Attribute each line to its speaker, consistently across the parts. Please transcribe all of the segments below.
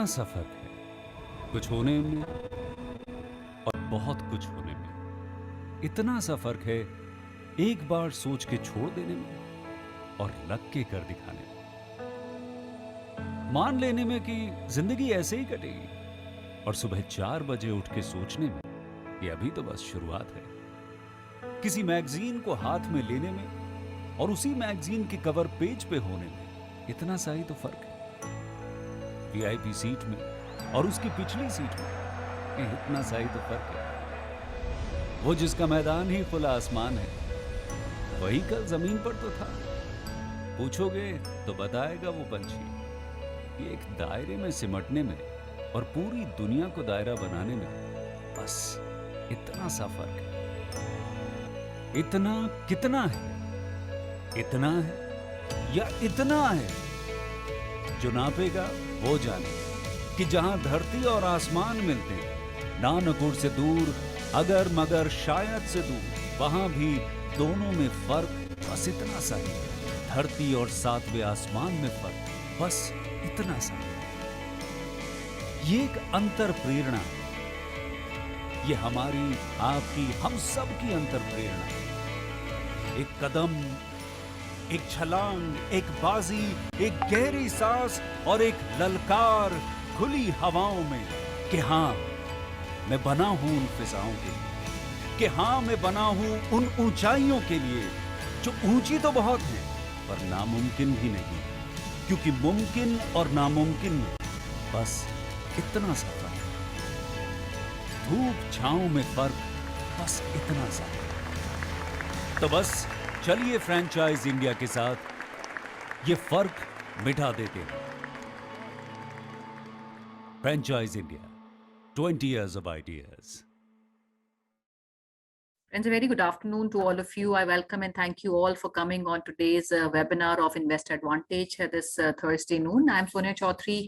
Speaker 1: सा फर्क है कुछ होने में और बहुत कुछ होने में। इतना सा फर्क है एक बार सोच के छोड़ देने में और लग के कर दिखाने में। मान लेने में कि जिंदगी ऐसे ही कटेगी और सुबह 4 बजे उठ के सोचने में कि अभी तो बस शुरुआत है। किसी मैगजीन को हाथ में लेने में और उसी मैगजीन के कवर पेज पे होने में इतना सा ही तो फर्क है। वीआईपी सीट में और उसकी पिछली सीट में इतना सा ही तो फर्क है। वो जिसका मैदान ही खुला आसमान है वही कल जमीन पर तो था। पूछोगे तो बताएगा वो पंछी कि एक दायरे में सिमटने में और पूरी दुनिया को दायरा बनाने में बस इतना सा फर्क है। इतना कितना है? इतना है या इतना है? जो नापेगा वो जाने कि जहां धरती और आसमान मिलते हैं, नानकुर से दूर, अगर मगर शायद से दूर, वहां भी दोनों में फर्क बस इतना सा ही है। धरती और 7वें आसमान में फर्क बस इतना सा है। ये एक अंतर प्रेरणा है। ये हमारी, आपकी, हम सब की अंतर प्रेरणा है। एक कदम, एक छलांग, एक बाजी, एक गहरी सांस और एक ललकार खुली हवाओं में कि हाँ मैं बना हूं उन फिजाओं के लिए, कि हाँ मैं बना हूं उन ऊंचाइयों के लिए जो ऊंची तो बहुत है पर नामुमकिन भी नहीं, क्योंकि मुमकिन और नामुमकिन में बस इतना सा फर्क है। धूप छांव में फर्क बस इतना सा। तो बस चलिए फ्रेंचाइज इंडिया के साथ ये फर्क मिटा देते हैं। Franchise India, 20 years of ideas.
Speaker 2: Friends, a very good afternoon to all of you. I welcome and thank you all for coming on today's webinar of Investor Advantage this Thursday noon. I'm Sonia Chaudhary,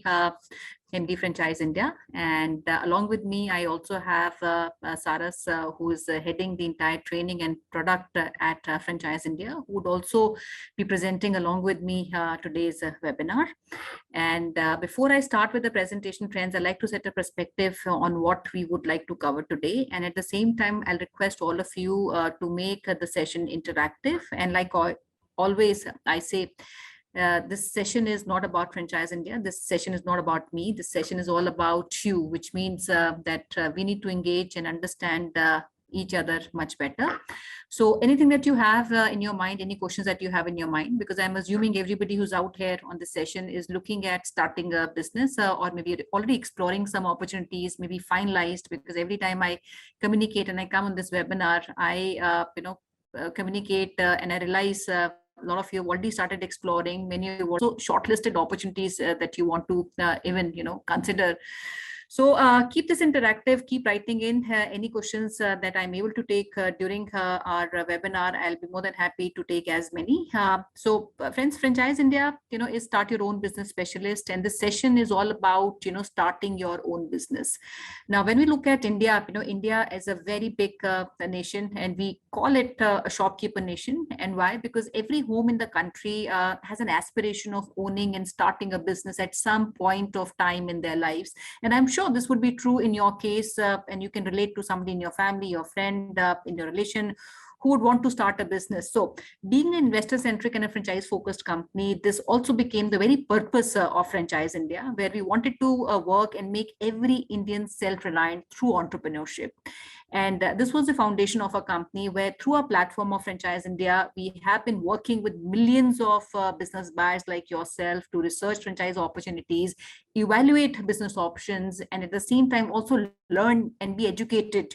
Speaker 2: MD Franchise India, and along with me, I also have Saras, who is heading the entire training and product at Franchise India, who would also be presenting along with me today's webinar. And before I start with the presentation, friends, I'd like to set a perspective on what we would like to cover today. And at the same time, I'll request all of you to make the session interactive. And like always, I say, this session is not about Franchise India. This session is not about me. This session is all about you, which means that we need to engage and understand each other much better. So anything that you have in your mind, any questions that you have in your mind, because I'm assuming everybody who's out here on this session is looking at starting a business or maybe already exploring some opportunities, maybe finalized, because every time I communicate and I come on this webinar, I communicate and I realize a lot of you have already started exploring. Many of you also shortlisted opportunities that you want to even consider. So keep this interactive, keep writing in any questions that I'm able to take during our webinar. I'll be more than happy to take as many. So friends, Franchise India, is Start Your Own Business Specialist. And this session is all about, starting your own business. Now, when we look at India, India is a very big nation, and we call it a shopkeeper nation. And why? Because every home in the country has an aspiration of owning and starting a business at some point of time in their lives. And I'm sure this would be true in your case, and you can relate to somebody in your family, your friend, in your relation who would want to start a business. So being an investor-centric and a franchise-focused company, this also became the very purpose of Franchise India, where we wanted to work and make every Indian self-reliant through entrepreneurship. And this was the foundation of our company, where through our platform of Franchise India, we have been working with millions of business buyers like yourself to research franchise opportunities, evaluate business options, and at the same time also learn and be educated,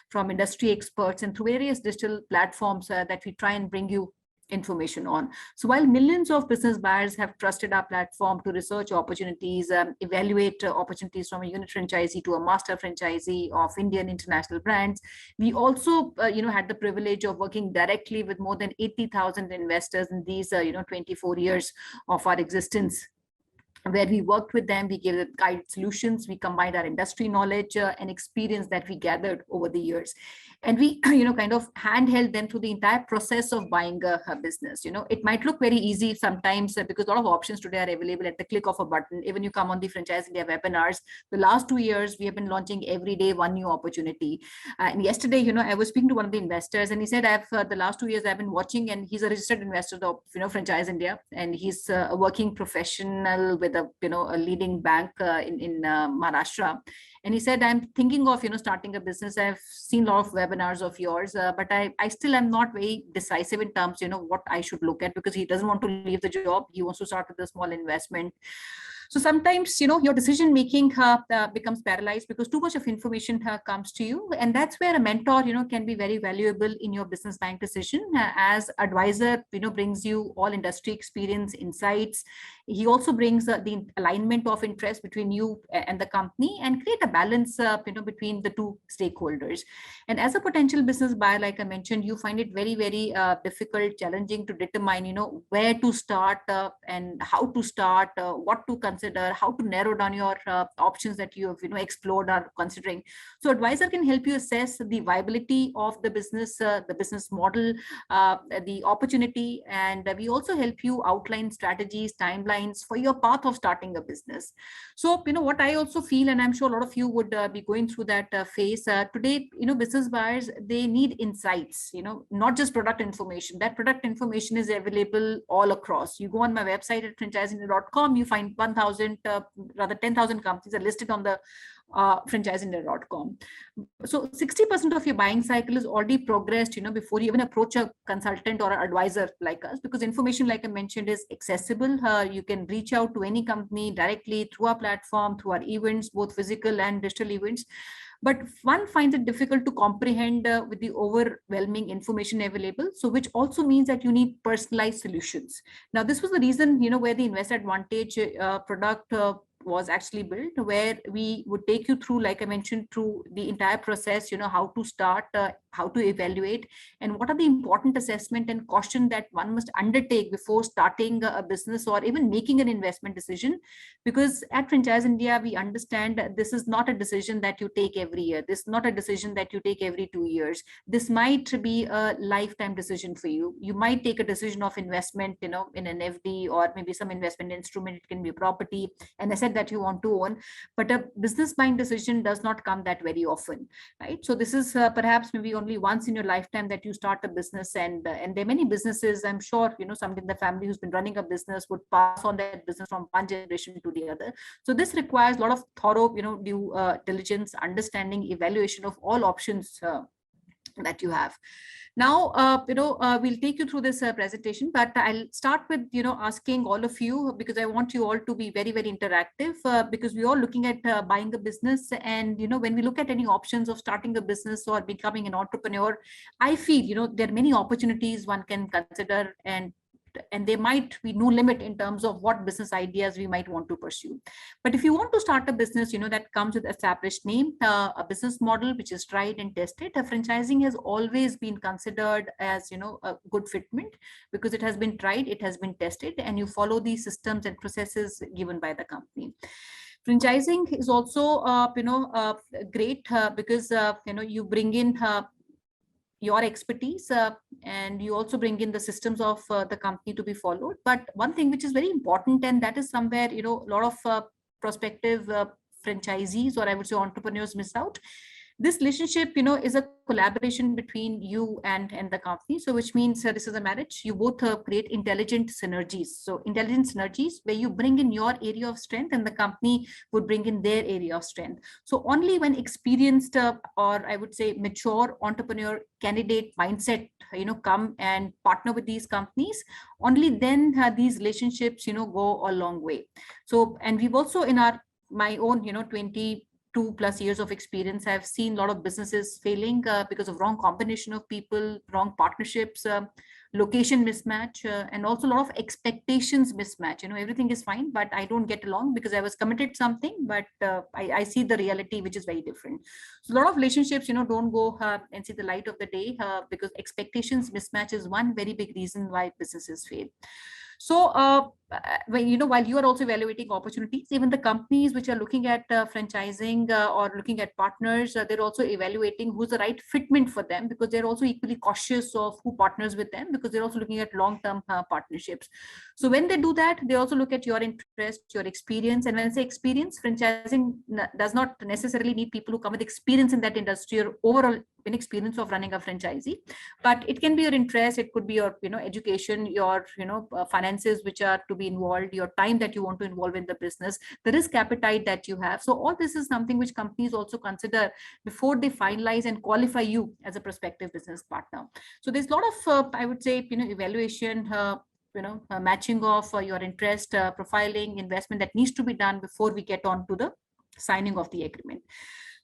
Speaker 2: from industry experts and through various digital platforms that we try and bring you information on. So while millions of business buyers have trusted our platform to research opportunities, evaluate opportunities from a unit franchisee to a master franchisee of Indian international brands, we also had the privilege of working directly with more than 80,000 investors in these 24 years of our existence. where we worked with them, we gave them guided solutions, we combined our industry knowledge and experience that we gathered over the years. And we, kind of handheld them through the entire process of buying a business. It might look very easy sometimes because a lot of options today are available at the click of a button. Even you come on the Franchise India webinars, the last 2 years, we have been launching every day one new opportunity. And yesterday, I was speaking to one of the investors and he said, the last 2 years I've been watching, and he's a registered investor of, Franchise India, and he's a working professional with a leading bank in Maharashtra. And he said, I'm thinking of, starting a business. I've seen a lot of webinars of yours, but I still am not very decisive in terms, what I should look at, because he doesn't want to leave the job. He wants to start with a small investment. So sometimes, your decision making becomes paralyzed because too much of information comes to you. And that's where a mentor, can be very valuable in your business buying decision. As advisor, brings you all industry experience, insights. He also brings the alignment of interest between you and the company, and create a balance, between the two stakeholders. And as a potential business buyer, like I mentioned, you find it very, very difficult, challenging to determine, where to start and how to start, what to consider, how to narrow down your options that you have, explored or considering. So advisor can help you assess the viability of the business model, the opportunity, and we also help you outline strategies, timelines for your path of starting a business. So, what I also feel, and I'm sure a lot of you would be going through that phase today, business buyers, they need insights, not just product information. That product information is available all across. You go on my website at franchiseindia.com, you find 10,000 companies are listed on the franchiseindia.com. So 60% of your buying cycle is already progressed, before you even approach a consultant or an advisor like us, because information, like I mentioned, is accessible. You can reach out to any company directly through our platform, through our events, both physical and digital events. But one finds it difficult to comprehend with the overwhelming information available. So which also means that you need personalized solutions. Now, this was the reason, where the Invest Advantage product was actually built, where we would take you through, like I mentioned, through the entire process, how to start, how to evaluate, and what are the important assessment and caution that one must undertake before starting a business or even making an investment decision. Because at Franchise India, we understand that this is not a decision that you take every year. This is not a decision that you take every 2 years. This might be a lifetime decision for you. You might take a decision of investment, in an FD or maybe some investment instrument. It can be a property, an asset that you want to own, but a business buying decision does not come that very often, right? So this is perhaps maybe only once in your lifetime that you start a business, and there are many businesses. I'm sure somebody in the family who's been running a business would pass on that business from one generation to the other. So this requires a lot of thorough due diligence, understanding, evaluation of all options that you have. Now, we'll take you through this presentation, but I'll start with, asking all of you, because I want you all to be very, very interactive, because we're all looking at buying a business. And, when we look at any options of starting a business or becoming an entrepreneur, I feel, there are many opportunities one can consider, and there might be no limit in terms of what business ideas we might want to pursue. But if you want to start a business, that comes with established name, a business model which is tried and tested, franchising has always been considered as, a good fitment, because it has been tried, it has been tested, and you follow the systems and processes given by the company. Franchising is also, great because, you bring in your expertise, and you also bring in the systems of the company to be followed. But one thing which is very important, and that is somewhere, a lot of prospective franchisees, or I would say entrepreneurs, miss out. This relationship, is a collaboration between you and the company. So which means this is a marriage. You both create intelligent synergies. So intelligent synergies where you bring in your area of strength and the company would bring in their area of strength. So only when experienced or I would say mature entrepreneur candidate mindset, come and partner with these companies, only then these relationships, go a long way. So, and we've also in my own, 22+ years of experience, I've seen a lot of businesses failing because of wrong combination of people, wrong partnerships, location mismatch, and also a lot of expectations mismatch. Everything is fine, but I don't get along because I was committed something, but I see the reality, which is very different. So a lot of relationships, don't go and see the light of the day because expectations mismatch is one very big reason why businesses fail. So, while you are also evaluating opportunities, even the companies which are looking at franchising or looking at partners, they're also evaluating who's the right fitment for them, because they're also equally cautious of who partners with them, because they're also looking at long-term partnerships. So when they do that, they also look at your interest, your experience. And when I say experience, franchising does not necessarily need people who come with experience in that industry or overall experience of running a franchisee, but it can be your interest, it could be your education, your finances which are to be involved, your time that you want to involve in the business, the risk appetite that you have. So all this is something which companies also consider before they finalize and qualify you as a prospective business partner. So there's a lot of I would say evaluation, matching of your interest, profiling, investment that needs to be done before we get on to the signing of the agreement.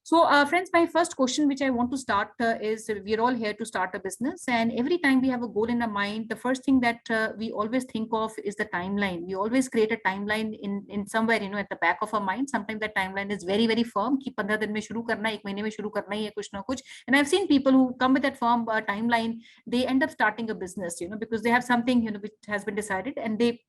Speaker 2: So, friends, my first question, which I want to start is, we're all here to start a business. And every time we have a goal in our mind, the first thing that we always think of is the timeline. We always create a timeline in somewhere, at the back of our mind. Sometimes that timeline is very, very firm. कि 15 दिन में शुरू करना है, 1 महीने में शुरू करना ही है कुछ ना कुछ. And I've seen people who come with that firm timeline, they end up starting a business, because they have something, which has been decided, and they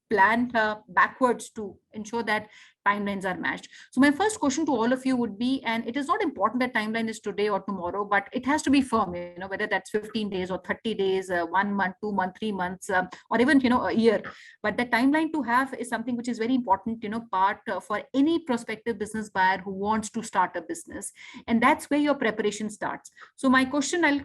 Speaker 2: plan backwards to ensure that timelines are matched. So my first question to all of you would be, and it is not important that timeline is today or tomorrow, but it has to be firm, whether that's 15 days or 30 days, 1 month, 2 months, 3 months, or even, a year. But the timeline to have is something which is very important, part for any prospective business buyer who wants to start a business. And that's where your preparation starts. So my question, I'll,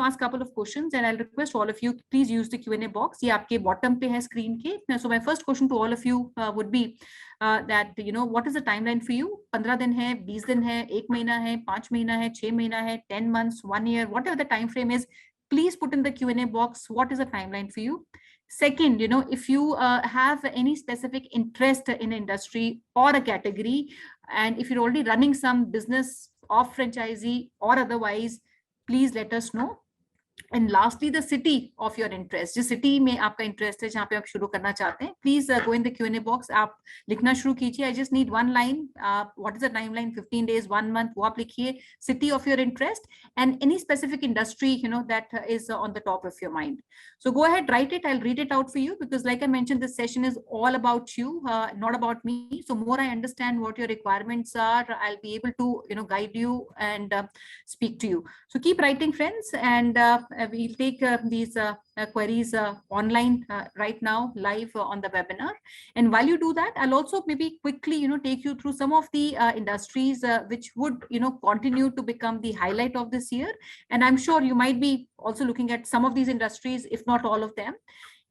Speaker 2: ask a couple of questions, and I'll request all of you, please use the Q&A box. Ye aapke bottom pe hai screen ke. So my first question to all of you would be, that what is the timeline for you? 15 दिन है, 20 दिन है, 1 महीना है, 5 महीना है, 6 महीना है, 10 months, 1 year, whatever the time frame is, please put in the Q&A box what is the timeline for you. Second, if you have any specific interest in industry or a category, and if you're already running some business of franchisee or otherwise, please let us know. And lastly, the city of your interest. जिस city में आपका interest है, जहाँ पे आप शुरू करना चाहते हैं, please go in the Q&A box. आप लिखना शुरू कीजिए. I just need one line. What is the timeline? 15 days, 1 month. वो आप लिखिए. City of your interest and any specific industry, that is on the top of your mind. So go ahead, write it. I'll read it out for you, because like I mentioned, this session is all about you, not about me. So more I understand what your requirements are, I'll be able to, guide you and speak to you. So keep writing, friends, and we'll take these queries online right now, live on the webinar. And while you do that, I'll also maybe quickly, take you through some of the industries which would, continue to become the highlight of this year. And I'm sure you might be also looking at some of these industries, if not all of them.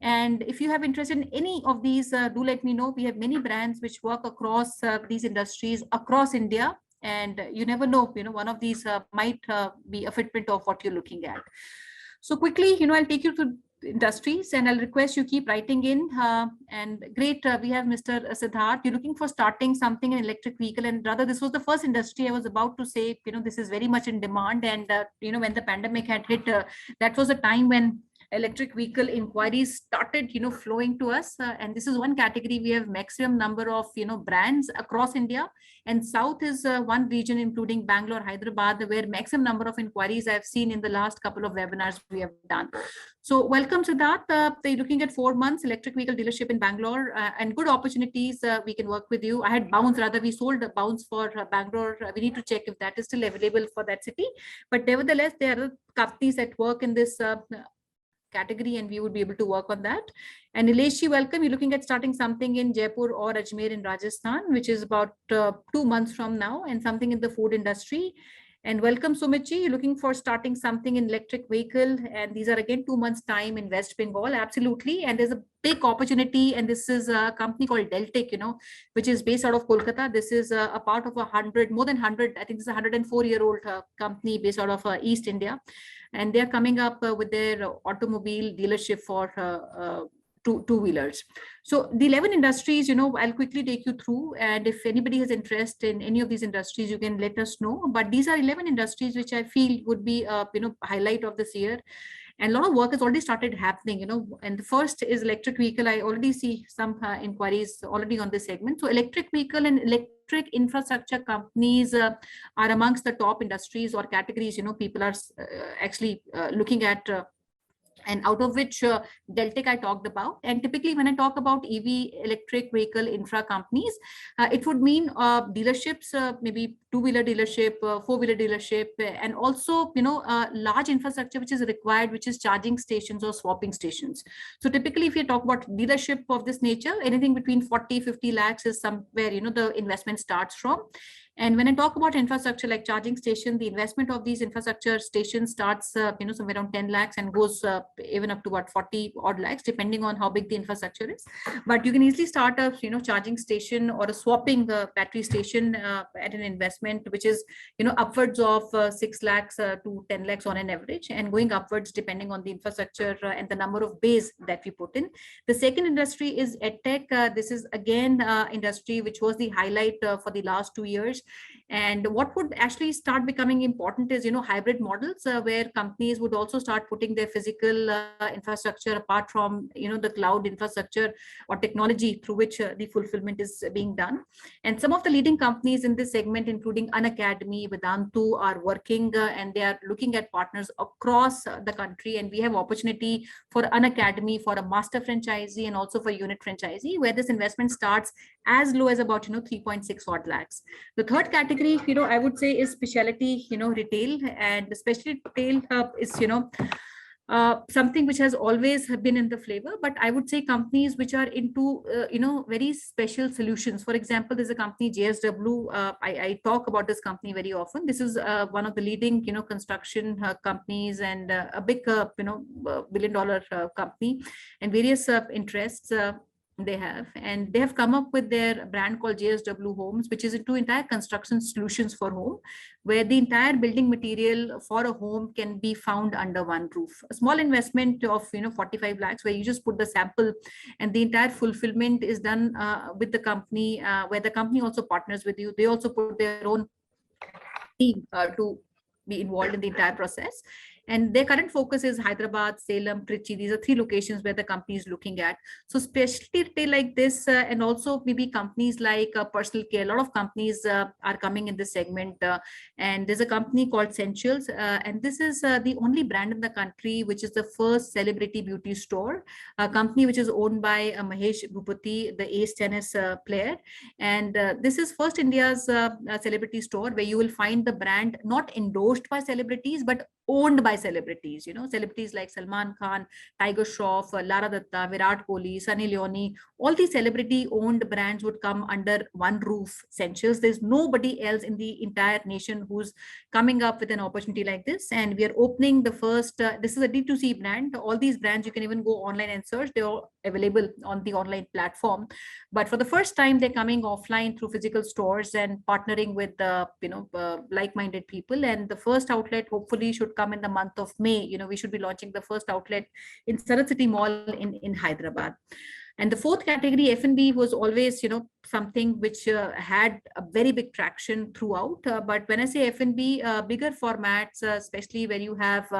Speaker 2: And if you have interest in any of these, do let me know. We have many brands which work across these industries across India. And you never know, one of these might be a fitment of what you're looking at. So quickly, I'll take you to industries, and I'll request you keep writing in. And great, we have Mr. Siddharth. You're looking for starting something in electric vehicle, and rather this was the first industry I was about to say, this is very much in demand. And, when the pandemic had hit, that was a time when electric vehicle inquiries started, flowing to us. And this is one category we have maximum number of, brands across India. And South is one region, including Bangalore, Hyderabad, where maximum number of inquiries I've seen in the last couple of webinars we have done. So welcome, Siddharth. They're looking at 4 months electric vehicle dealership in Bangalore, and good opportunities. We can work with you. I had Bounce, rather we sold Bounce for Bangalore. We need to check if that is still available for that city. But nevertheless, there are companies that work in this category, and we would be able to work on that. And Nileshi, welcome. You're looking at starting something in Jaipur or Ajmer in Rajasthan, which is about 2 months from now, and something in the food industry. And welcome, Sumitji. You're looking for starting something in electric vehicle, and these are again 2 months time in West Bengal. Absolutely. And there's a big opportunity, and this is a company called Deltic, which is based out of Kolkata. This is a part of more than 100, I think this is a 104-year-old company based out of East India. And they're coming up with their automobile dealership for two-wheelers. So the 11 industries, I'll quickly take you through. And if anybody has interest in any of these industries, you can let us know. But these are 11 industries which I feel would be, highlight of this year. And a lot of work has already started happening, and the first is electric vehicle. I already see some inquiries already on this segment. So electric vehicle and electric infrastructure companies are amongst the top industries or categories, people are actually looking at and out of which Deltic I talked about. And typically when I talk about EV electric vehicle infra companies, it would mean dealerships, maybe two-wheeler dealership, four-wheeler dealership, and also, large infrastructure which is required, which is charging stations or swapping stations. So typically if you talk about dealership of this nature, anything between 40-50 lakhs is somewhere, the investment starts from. And when I talk about infrastructure like charging station, the investment of these infrastructure stations starts, somewhere around 10 lakhs and goes even up to about 40 odd lakhs, depending on how big the infrastructure is. But you can easily start a, charging station or a swapping battery station at an investment, which is, upwards of 6 lakhs to 10 lakhs on an average, and going upwards depending on the infrastructure and the number of bays that we put in. The second industry is EdTech. This is again industry which was the highlight for the last 2 years. And what would actually start becoming important is, hybrid models where companies would also start putting their physical infrastructure apart from, the cloud infrastructure or technology through which the fulfillment is being done. And some of the leading companies in this segment, including Unacademy, Vedantu, are working and they are looking at partners across the country. And we have opportunity for Unacademy for a master franchisee and also for unit franchisee, where this investment starts as low as about 3.6 odd lakhs. The third category, I would say, is specialty, retail. And the specialty retail is, something which has always been in the flavor, but I would say companies which are into, very special solutions. For example, there's a company, JSW. I talk about this company very often. This is one of the leading, construction companies and a big, billion-dollar company, and various interests they have. And they have come up with their brand called JSW Homes, which is into entire construction solutions for home, where the entire building material for a home can be found under one roof. A small investment of 45 lakhs, where you just put the sample and the entire fulfillment is done with the company, where the company also partners with you. They also put their own team to be involved in the entire process. And their current focus is Hyderabad, Salem, Trichy. These are 3 locations where the company is looking at. So specialty retail like this, and also maybe companies like personal care. A lot of companies are coming in this segment. And there's a company called Essentials. And this is the only brand in the country which is the first celebrity beauty store, a company which is owned by Mahesh Bhupathi, the ace tennis player. And this is first India's celebrity store where you will find the brand not endorsed by celebrities, but owned by celebrities, celebrities like Salman Khan, Tiger Shroff, Lara Datta, Virat Kohli, Sunny Leone. All these celebrity owned brands would come under one roof, Essentials. There's nobody else in the entire nation who's coming up with an opportunity like this. And we are opening the first, this is a D2C brand. All these brands, you can even go online and search. They're all available on the online platform. But for the first time, they're coming offline through physical stores and partnering with like-minded people. And the first outlet hopefully should come in the month of May. We should be launching the first outlet in Sarat City Mall in Hyderabad. And the fourth category, F&B, was always, something which had a very big traction throughout. But when I say F&B, bigger formats, especially where you have,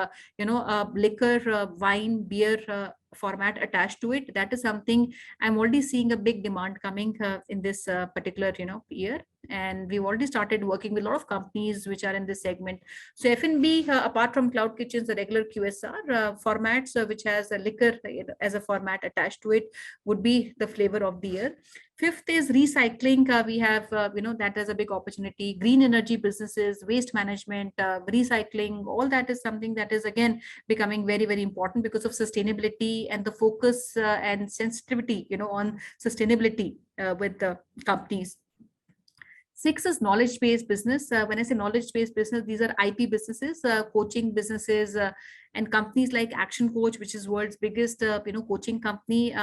Speaker 2: liquor, wine, beer format attached to it, that is something I'm already seeing a big demand coming in this particular, year. And we've already started working with a lot of companies which are in this segment. So F&B, apart from cloud kitchens, the regular QSR formats, which has a liquor as a format attached to it, would be the flavor of the year. Fifth is recycling. We have, that is a big opportunity. Green energy businesses, waste management, recycling, all that is something that is again becoming very, very important because of sustainability and the focus and sensitivity, on sustainability with the companies. 6 is knowledge-based business. When I say knowledge-based business, these are IP businesses, coaching businesses, and companies like Action Coach, which is world's biggest, coaching company.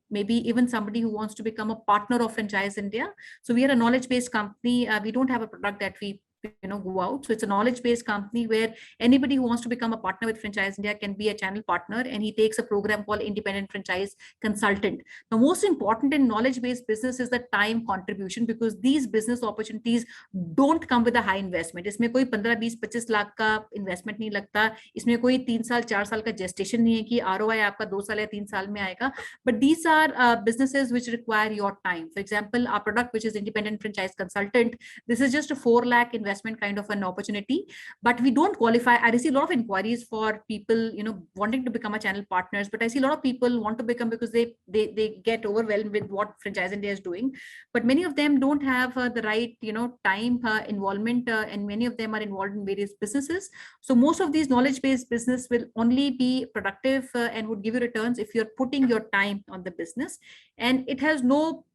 Speaker 2: Maybe even somebody who wants to become a partner of Franchise India. So we are a knowledge-based company. We don't have a product that we go out. So it's a knowledge-based company where anybody who wants to become a partner with Franchise India can be a channel partner, and he takes a program called Independent Franchise Consultant. The most important in knowledge-based business is the time contribution, because these business opportunities don't come with a high investment. इसमें कोई 15, 20, 25 लाख का investment नहीं लगता. इसमें कोई 3 साल 4 साल का gestation नहीं है कि ROI आपका 2 साल या 3 साल में आएगा. But these are businesses which require your time. For example, our product, which is Independent Franchise Consultant, this is just a 4 lakh investment investment kind of an opportunity, but we don't qualify. I receive a lot of inquiries for people, wanting to become a channel partners, but I see a lot of people want to become because they get overwhelmed with what Franchise India is doing, but many of them don't have the right, time involvement, and many of them are involved in various businesses. So most of these knowledge-based business will only be productive and would give you returns if you're putting your time on the business, and it has no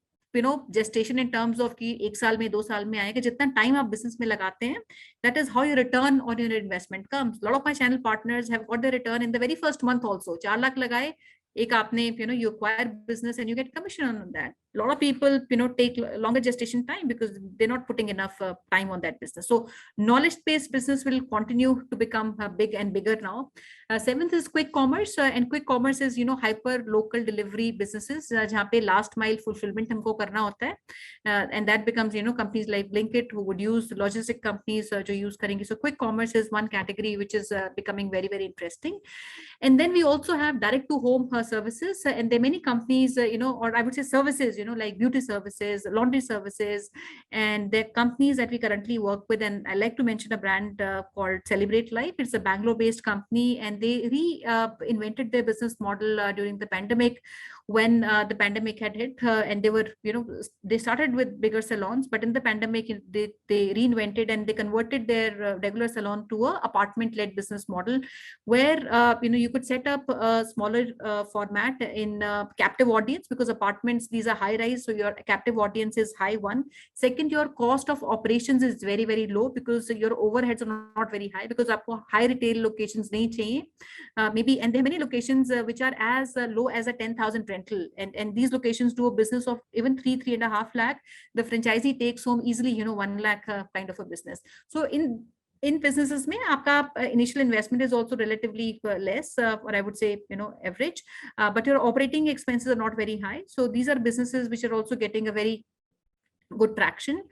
Speaker 2: gestation in terms of कि 1 साल में 2 साल में आएगा. जितना time आप business में लगाते हैं, that is how your return on your investment comes. A lot of my channel partners have got the return in the very first month also. 4 lakh लगाए, एक आपने, you acquire business and you get commission on that. A lot of people, take longer gestation time because they're not putting enough time on that business. So knowledge-based business will continue to become big and bigger now. Seventh is quick commerce, and quick commerce is, hyper local delivery businesses, जहाँ पे last mile fulfillment हमको करना होता है, and that becomes, companies like Blinkit who would use logistic companies जो use करेंगे. So quick commerce is one category which is becoming very, very interesting. And then we also have direct to home services, and there are many companies, or I would say services, like beauty services, laundry services, and there are companies that we currently work with. And I like to mention a brand called Celebrate Life. It's a Bangalore-based company, and they reinvented their business model during the pandemic, when the pandemic had hit, and they were, they started with bigger salons, but in the pandemic they reinvented and they converted their regular salon to a apartment-led business model, where you could set up a smaller format in captive audience, because apartments, these are high rise, so your captive audience is high. One, second, your cost of operations is very, very low because your overheads are not very high, because आपको high retail locations नहीं चाहिए, maybe, and there are many locations which are as low as a 10,000 rental, and these locations do a business of even 3.5 lakh. The franchisee takes home easily 1 lakh kind of a business. So in businesses mein aapka initial investment is also relatively less, or I would say average, but your operating expenses are not very high. So these are businesses which are also getting a very good traction.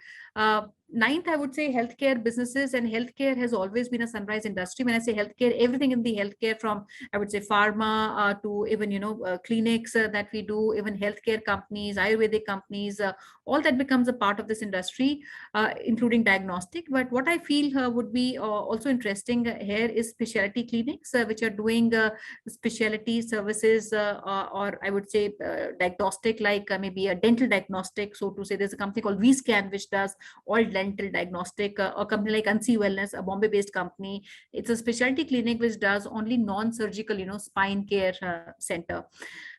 Speaker 2: Ninth, I would say healthcare businesses, and healthcare has always been a sunrise industry. When I say healthcare, everything in the healthcare, from I would say pharma to even clinics that we do, even healthcare companies, Ayurvedic companies, all that becomes a part of this industry, including diagnostic. But what I feel would be also interesting here is specialty clinics, which are doing specialty services, or I would say diagnostic, like maybe a dental diagnostic. So to say, there's a company called VScan which does all dental diagnostic, a company like Unsee Wellness, a Bombay-based company. It's a specialty clinic which does only non-surgical, spine care center.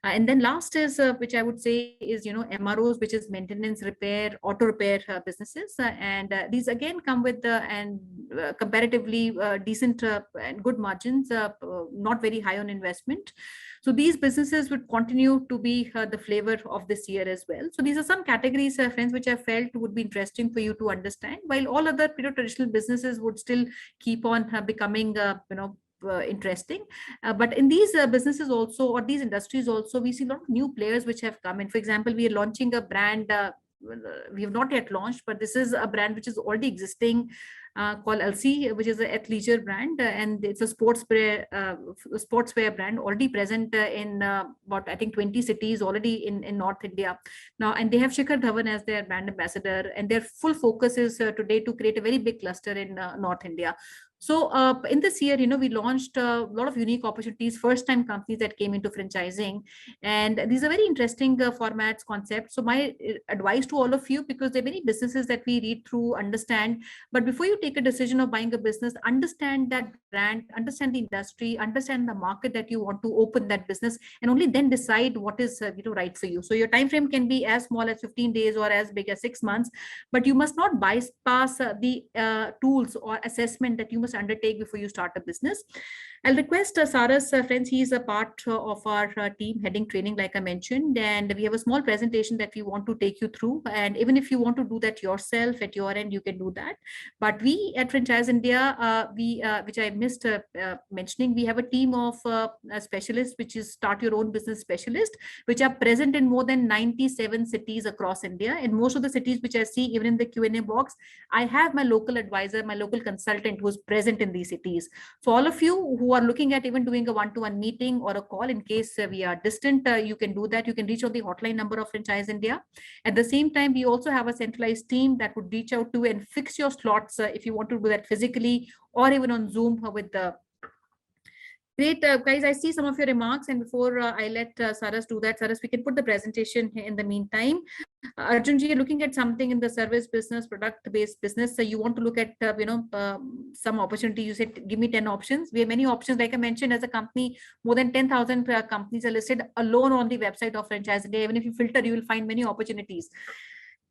Speaker 2: And then last is, which I would say is, MROs, which is maintenance, repair, auto repair businesses. And these again come with comparatively decent and good margins, not very high on investment. So these businesses would continue to be the flavor of this year as well. So these are some categories, friends, which I felt would be interesting for you to understand, while all other traditional businesses would still keep on becoming interesting. But in these businesses also, or these industries also, we see a lot of new players which have come in. For example, we are launching a brand, we have not yet launched, but this is a brand which is already existing, called LC, which is an athleisure brand, and it's a sportswear brand already present in about, I think, 20 cities already in North India now, and they have Shikhar Dhawan as their brand ambassador, and their full focus is today to create a very big cluster in North India. So in this year, we launched a lot of unique opportunities, first-time companies that came into franchising, and these are very interesting formats, concepts. So my advice to all of you, because there are many businesses that we read through, understand, but before you take a decision of buying a business, understand that brand, understand the industry, understand the market that you want to open that business, and only then decide what is right for you. So your time frame can be as small as 15 days or as big as 6 months, but you must not bypass the tools or assessment that you must undertake before you start a business. I'll request Saras, friends, he's a part of our team heading training, like I mentioned, and we have a small presentation that we want to take you through. And even if you want to do that yourself at your end, you can do that. But we at Franchise India, which I missed mentioning, we have a team of specialists, which is Start Your Own Business Specialist, which are present in more than 97 cities across India. And most of the cities which I see, even in the Q&A box, I have my local advisor, my local consultant who's present in these cities. So all of you who who are looking at even doing a one-to-one meeting or a call in case we are distant, you can do that. You can reach on the hotline number of Franchise India. At the same time, we also have a centralized team that would reach out to and fix your slots if you want to do that physically or even on Zoom with the Great, guys. I see some of your remarks, and before I let Saras do that, Saras, we can put the presentation in the meantime. Arjunji, you're looking at something in the service business, product-based business. So you want to look at, some opportunity. You said, give me 10 options. We have many options. Like I mentioned, as a company, more than 10,000 companies are listed alone on the website of Franchise India. Even if you filter, you will find many opportunities.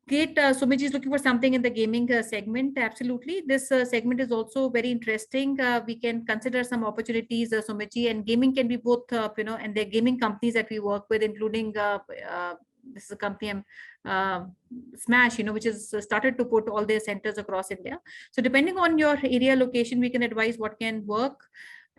Speaker 2: Great. Sumiji is looking for something in the gaming segment. Absolutely. This segment is also very interesting. We can consider some opportunities, Sumiji, and gaming can be both, and the gaming companies that we work with, including this is a company, Smash, which has started to put all their centers across India. So depending on your area location, we can advise what can work.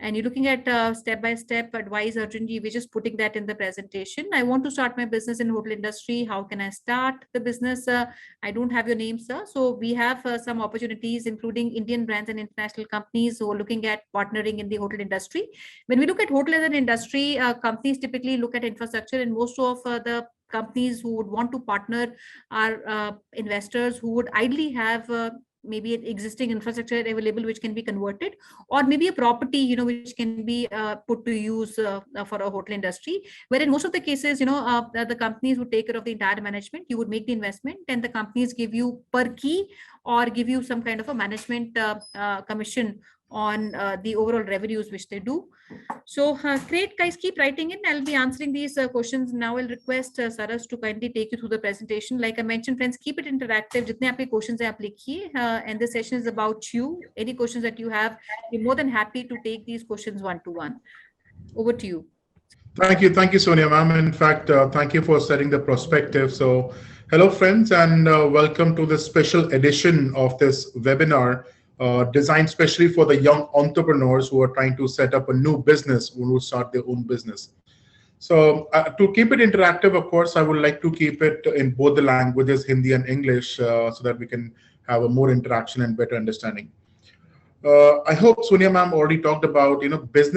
Speaker 2: And you're looking at step-by-step advice, Arjunji, we're just putting that in the presentation. I want to start my business in hotel industry. How can I start the business? I don't have your name, sir. So we have some opportunities, including Indian brands and international companies who are looking at partnering in the hotel industry. When we look at hotel as an industry, companies typically look at infrastructure, and most of the companies who would want to partner are investors who would ideally have maybe an existing infrastructure available which can be converted, or maybe a property which can be put to use for a hotel industry, where in most of the cases the companies would take care of the entire management. You would make the investment and the companies give you per key or give you some kind of a management commission on the overall revenues which they do. So great, guys, keep writing in. I'll be answering these questions now. I'll request Saras to kindly take you through the presentation. Like I mentioned, friends, keep it interactive. Jitne aapke questions hai, aap likhiye. And this session is about you. Any questions that you have, we're more than happy to take these questions one-to-one. Over to you.
Speaker 3: Thank you, Sonia, ma'am. In fact, thank you for setting the perspective. So, hello, friends, and welcome to this special edition of this webinar designed specially for the young entrepreneurs who are trying to set up a new business, who will start their own business. So, to keep it interactive, of course, I would like to keep it in both the languages, Hindi and English, so that we can have a more interaction and better understanding. I hope Sonia ma'am already talked about,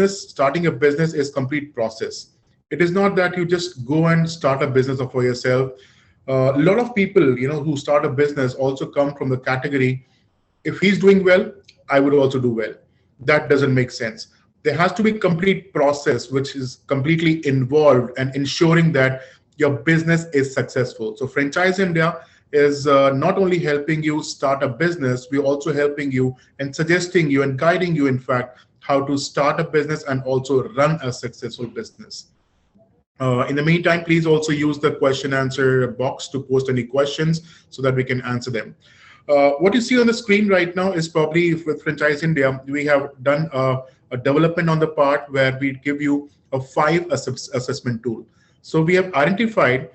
Speaker 3: starting a business is complete process. It is not that you just go and start a business for yourself. A lot of people, who start a business also come from the category, if he's doing well, I would also do well. That doesn't make sense. There has to be complete process, which is completely involved and ensuring that your business is successful. So Franchise India is not only helping you start a business, we're also helping you and suggesting you and guiding you, in fact, how to start a business and also run a successful business. In the meantime, please also use the question answer box to post any questions so that we can answer them. What you see on the screen right now is probably with Franchise India, we have done a development on the part where we give you a 5 assessment tool. So we have identified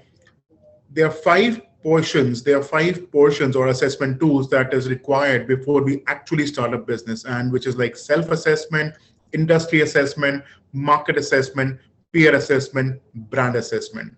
Speaker 3: there are 5 portions or assessment tools that is required before we actually start a business, and which is like self-assessment, industry assessment, market assessment, peer assessment, brand assessment.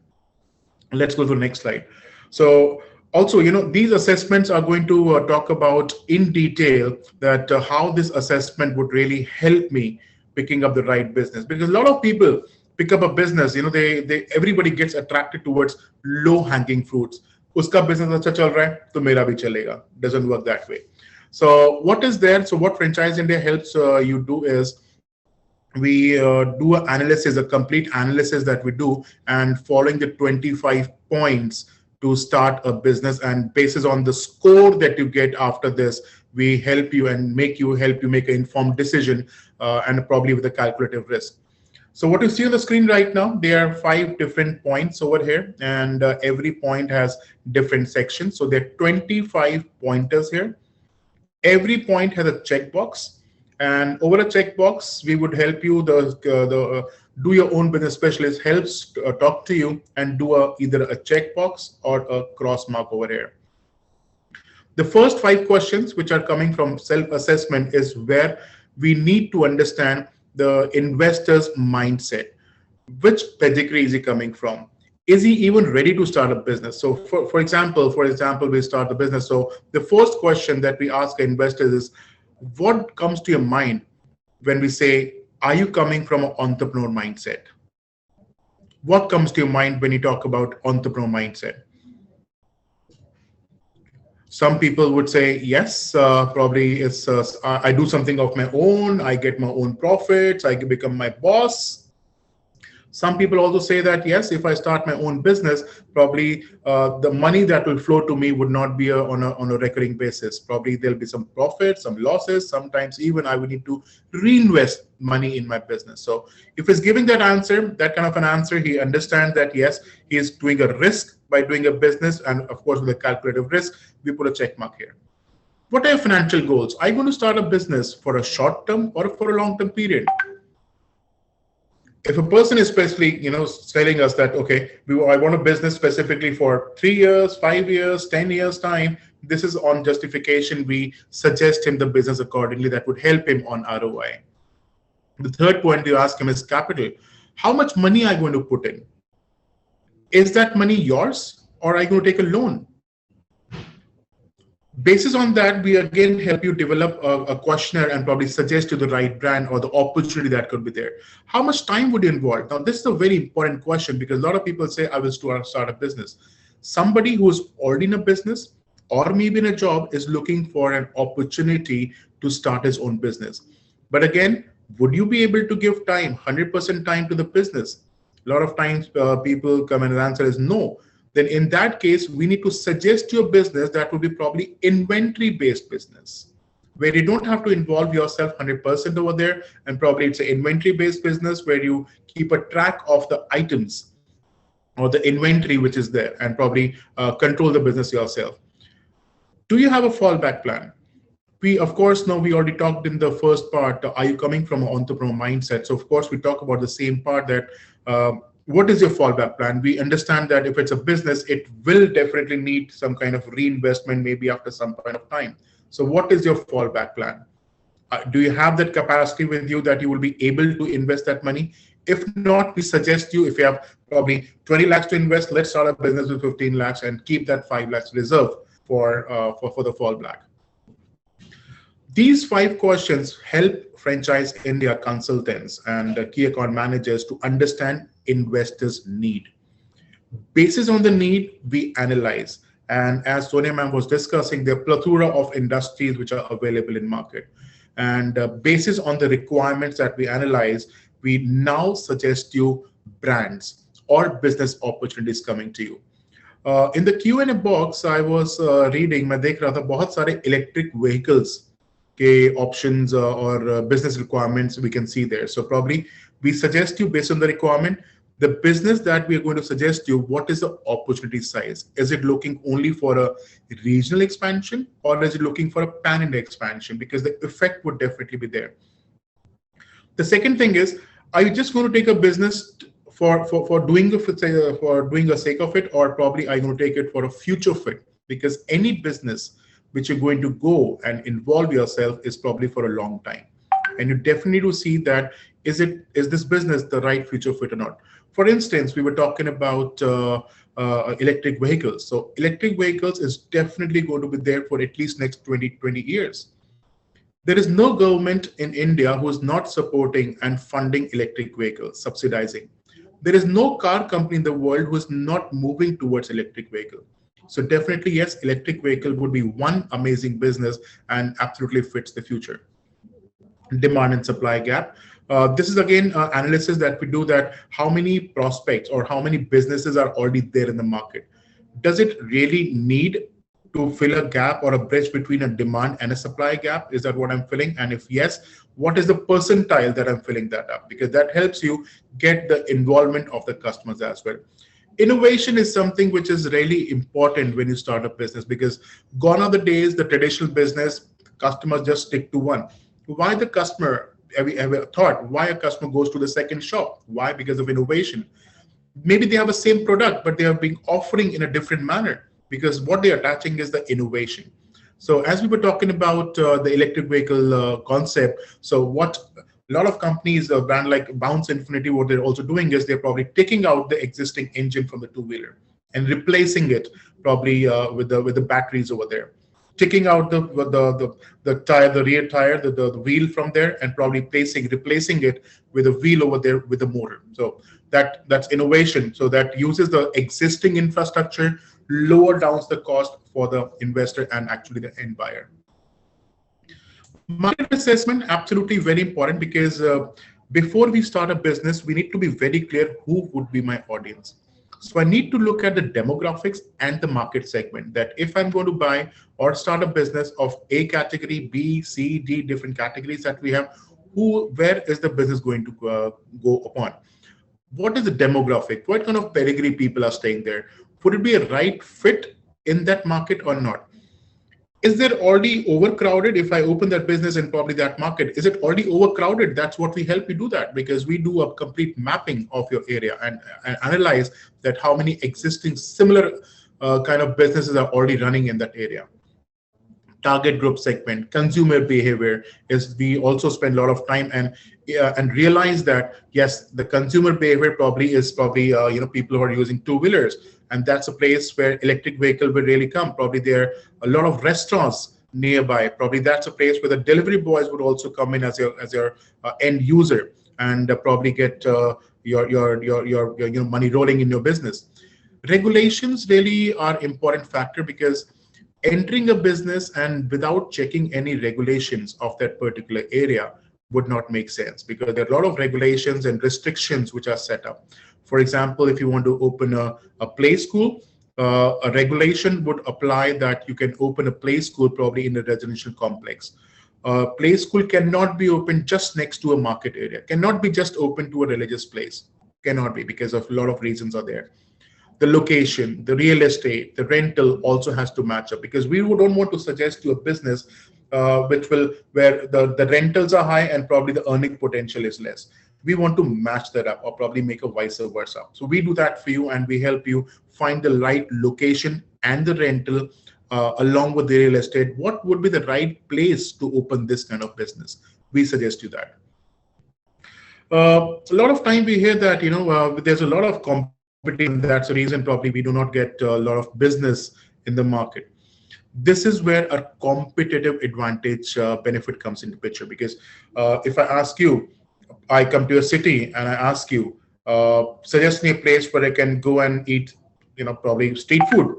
Speaker 3: Let's go to the next slide. So also, these assessments are going to talk about in detail that how this assessment would really help me picking up the right business, because a lot of people pick up a business, everybody gets attracted towards low-hanging fruits. Uska business acha chal raha hai, to mera bhi chalega. Doesn't work that way. So what is there? So what Franchise India helps you do is we do an analysis, a complete analysis that we do, and following the 25 points to start a business, and basis on the score that you get after this, we help you and make you make an informed decision and probably with a calculative risk. So what you see on the screen right now, there are 5 different points over here, and every point has different sections. So there are 25 pointers here. Every point has a checkbox, and over a checkbox, we would help you. The do your own business specialist helps talk to you and do either a checkbox or a cross mark over here. The first 5 questions, which are coming from self-assessment, is where we need to understand the investor's mindset. Which pedigree is he coming from? Is he even ready to start a business? So for example, we start the business. So the first question that we ask investors is, what comes to your mind when we say are you coming from an entrepreneur mindset? What comes to your mind when you talk about entrepreneur mindset? Some people would say, yes, probably it's I do something of my own, I get my own profits, I can become my boss. Some people also say that, yes, if I start my own business, probably the money that will flow to me would not be on a recurring basis. Probably there'll be some profits, some losses. Sometimes even I would need to reinvest money in my business. So if he's giving that answer, that kind of an answer, he understands that, yes, he is doing a risk by doing a business. And of course, with a calculative risk, we put a check mark here. What are your financial goals? Are you going to start a business for a short term or for a long term period? If a person is especially, telling us that, okay, I want a business specifically for 3 years, 5 years, 10 years time, this is on justification. We suggest him the business accordingly that would help him on ROI. The third point you ask him is capital. How much money are you going to put in? Is that money yours or are you going to take a loan? Basis on that, we again help you develop a questionnaire and probably suggest you the right brand or the opportunity that could be there. How much time would you involve? Now, this is a very important question because a lot of people say, I will start a business. Somebody who's already in a business or maybe in a job is looking for an opportunity to start his own business. But again, would you be able to give time, 100% time to the business? A lot of times people come and the answer is no. Then in that case, we need to suggest you a business that would be probably inventory-based business, where you don't have to involve yourself 100% over there. And probably it's an inventory-based business where you keep a track of the items or the inventory which is there and probably control the business yourself. Do you have a fallback plan? We, of course, know we already talked in the first part, are you coming from an entrepreneur mindset? So, of course, we talk about the same part that what is your fallback plan? We understand that if it's a business, it will definitely need some kind of reinvestment, maybe after some point of time. So what is your fallback plan? Do you have that capacity with you that you will be able to invest that money? If not, we suggest you, if you have probably 20 lakhs to invest, let's start a business with 15 lakhs and keep that 5 lakhs reserved for the fallback. These 5 questions help franchise India consultants and key account managers to understand investors' need. Basis on the need, we analyze. And as Sonia ma'am was discussing, there are plethora of industries which are available in market. And basis on the requirements that we analyze, we now suggest you brands or business opportunities coming to you. In the Q&A box, I was reading, मैं देख रहा था बहुत सारे electric vehicles के options or business requirements we can see there. So probably we suggest you based on the requirement, the business that we are going to suggest you, what is the opportunity size? Is it looking only for a regional expansion or is it looking for a pan-India expansion? Because the effect would definitely be there. The second thing is, are you just going to take a business for doing a sake of it, or probably are you going to take it for a future fit? Because any business which you're going to go and involve yourself is probably for a long time. And you definitely need to see that, is this business the right future fit or not? For instance, we were talking about electric vehicles. So electric vehicles is definitely going to be there for at least next 20 years. There is no government in India who is not supporting and funding electric vehicles, subsidizing. There is no car company in the world who is not moving towards electric vehicle. So definitely, yes, electric vehicle would be one amazing business and absolutely fits the future. Demand and supply gap. This is again analysis that we do, that how many prospects or how many businesses are already there in the market. Does it really need to fill a gap or a bridge between a demand and a supply gap? Is that what I'm filling? And if yes, what is the percentile that I'm filling that up? Because that helps you get the involvement of the customers as well. Innovation is something which is really important when you start a business, because gone are the days, the traditional business, customers just stick to one. Why the customer? Have you ever thought why a customer goes to the second shop? Why? Because of innovation. Maybe they have the same product, but they are being offering in a different manner, because what they're attaching is the innovation. So as we were talking about the electric vehicle concept, so what a lot of companies, a brand like Bounce Infinity, what they're also doing is they're probably taking out the existing engine from the two-wheeler and replacing it probably with the batteries over there. taking out the tire, the rear tire, the wheel from there, and probably replacing it with a wheel over there with a motor. So that's innovation. So that uses the existing infrastructure, lower downs the cost for the investor and actually the end buyer. Market assessment, absolutely very important, because before we start a business, we need to be very clear who would be my audience. So I need to look at the demographics and the market segment, that if I'm going to buy or start a business of A category, B, C, D, different categories that we have, where is the business going to go upon? What is the demographic? What kind of pedigree people are staying there? Would it be a right fit in that market or not? Is there already overcrowded? If I open that business in probably that market, is it already overcrowded? That's what we help you do that, because we do a complete mapping of your area and analyze that how many existing similar kind of businesses are already running in that area. Target group segment, consumer behavior is, we also spend a lot of time and realize that yes, the consumer behavior probably is people who are using two-wheelers, and that's a place where electric vehicle will really come. Probably there are a lot of restaurants nearby. Probably that's a place where the delivery boys would also come in as your end user, and probably get your money rolling in your business. Regulations really are important factor, because entering a business and without checking any regulations of that particular area would not make sense, because there are a lot of regulations and restrictions which are set up. For example, if you want to open a play school, a regulation would apply that you can open a play school probably in a residential complex. Play school cannot be opened just next to a market area, cannot be just open to a religious place, cannot be, because of a lot of reasons are there. The location, the real estate, the rental also has to match up, because we don't want to suggest to a business where the rentals are high and probably the earning potential is less. We want to match that up, or probably make a vice versa. So we do that for you, and we help you find the right location and the rental along with the real estate. What would be the right place to open this kind of business? We suggest you that. A lot of time we hear that there's a lot of competition. That's the reason probably we do not get a lot of business in the market. This is where a competitive advantage benefit comes into picture, because if I ask you, I come to a city and I ask you, suggest me a place where I can go and eat, probably street food.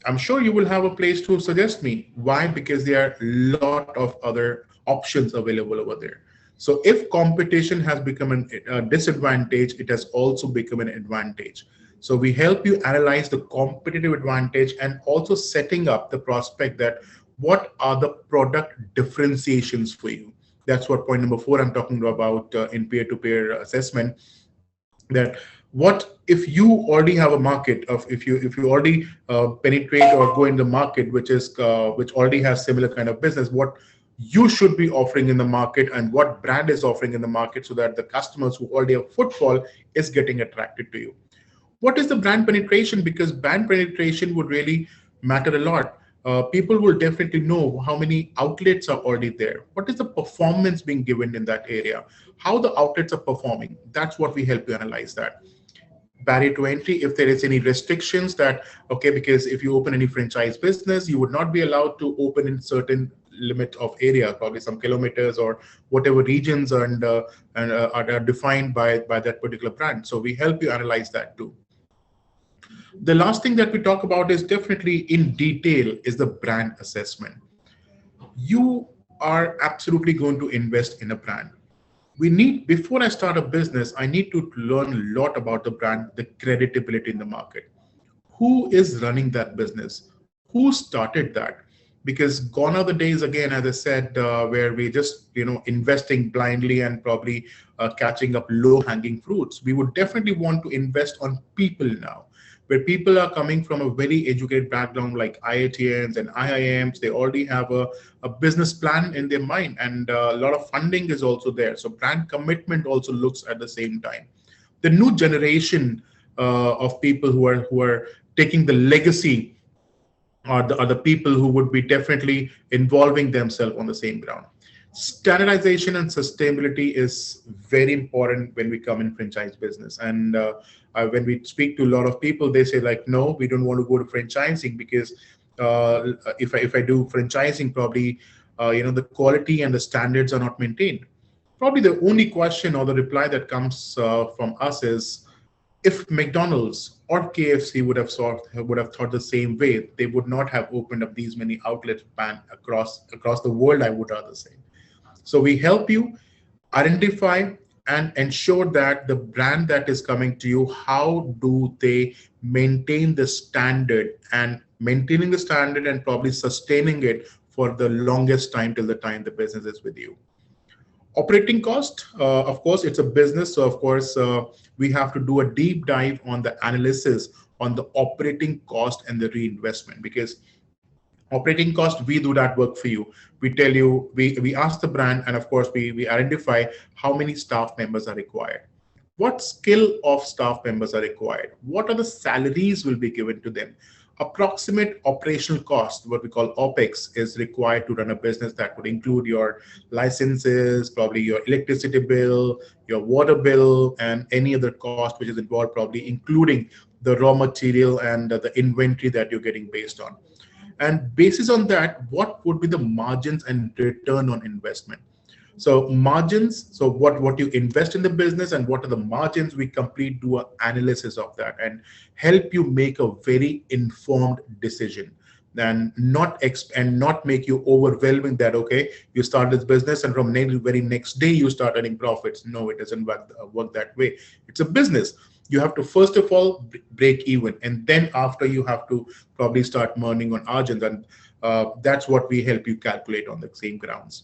Speaker 3: I'm sure you will have a place to suggest me. Why? Because there are a lot of other options available over there. So if competition has become a disadvantage, it has also become an advantage. So we help you analyze the competitive advantage, and also setting up the prospect that what are the product differentiations for you. That's what point number 4 I'm talking about in peer-to-peer assessment. That what if you already have a market of, if you already penetrate or go in the market which already has similar kind of business, what you should be offering in the market and what brand is offering in the market, so that the customers who already have footfall is getting attracted to you. What is the brand penetration? Because brand penetration would really matter a lot. People will definitely know how many outlets are already there. What is the performance being given in that area? How the outlets are performing? That's what we help you analyze that. Barrier to entry, if there is any restrictions that, okay, because if you open any franchise business, you would not be allowed to open in certain limit of area, probably some kilometers or whatever regions and are defined by that particular brand. So we help you analyze that too. The last thing that we talk about is definitely in detail is the brand assessment. You are absolutely going to invest in a brand. Before I start a business, I need to learn a lot about the brand, the credibility in the market. Who is running that business? Who started that? Because gone are the days, again, as I said, where we just, investing blindly and probably catching up low-hanging fruits. We would definitely want to invest on people now, where people are coming from a very educated background like IITians and IIMs. They already have a business plan in their mind, and a lot of funding is also there. So brand commitment also looks at the same time. The new generation of people who are taking the legacy are the people who would be definitely involving themselves on the same ground. Standardization and sustainability is very important when we come in franchise business. And when we speak to a lot of people, they say like, no, we don't want to go to franchising because if I do franchising, probably the quality and the standards are not maintained. Probably the only question or the reply that comes from us is, if McDonald's or KFC would have thought the same way, they would not have opened up these many outlets across the world, I would rather say. So we help you identify and ensure that the brand that is coming to you, how do they maintain the standard, and maintaining the standard and probably sustaining it for the longest time till the time the business is with you. Operating cost, of course, it's a business. So, of course, we have to do a deep dive on the analysis on the operating cost and the reinvestment, because operating cost, we do that work for you. We tell you, we ask the brand, and of course, we identify how many staff members are required. What skill of staff members are required? What are the salaries will be given to them? Approximate operational cost, what we call OPEX, is required to run a business. That would include your licenses, probably your electricity bill, your water bill, and any other cost which is involved, probably including the raw material and the inventory that you're getting based on. And basis on that, what would be the margins and return on investment? So margins, so what you invest in the business and what are the margins, we complete do an analysis of that and help you make a very informed decision, and not make you overwhelming that, okay, you start this business and from very next day you start earning profits. No, it doesn't work that way. It's a business. You have to first of all break even, and then after you have to probably start earning on margins, and that's what we help you calculate on the same grounds.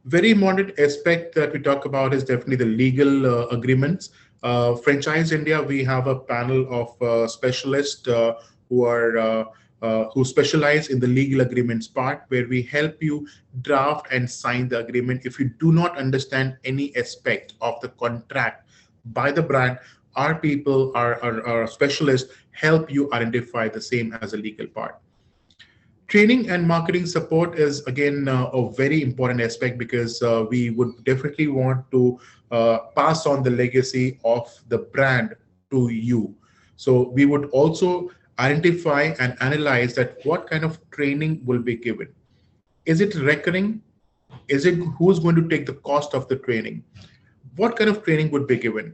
Speaker 3: Very important aspect that we talk about is definitely the legal agreements. Franchise India, we have a panel of specialists who specialize in the legal agreements part, where we help you draft and sign the agreement. If you do not understand any aspect of the contract by the brand, our people, our specialists, help you identify the same as a legal part. Training and marketing support is again a very important aspect, because we would definitely want to pass on the legacy of the brand to you. So we would also identify and analyze that what kind of training will be given. Is it recurring? Is it who's going to take the cost of the training? What kind of training would be given?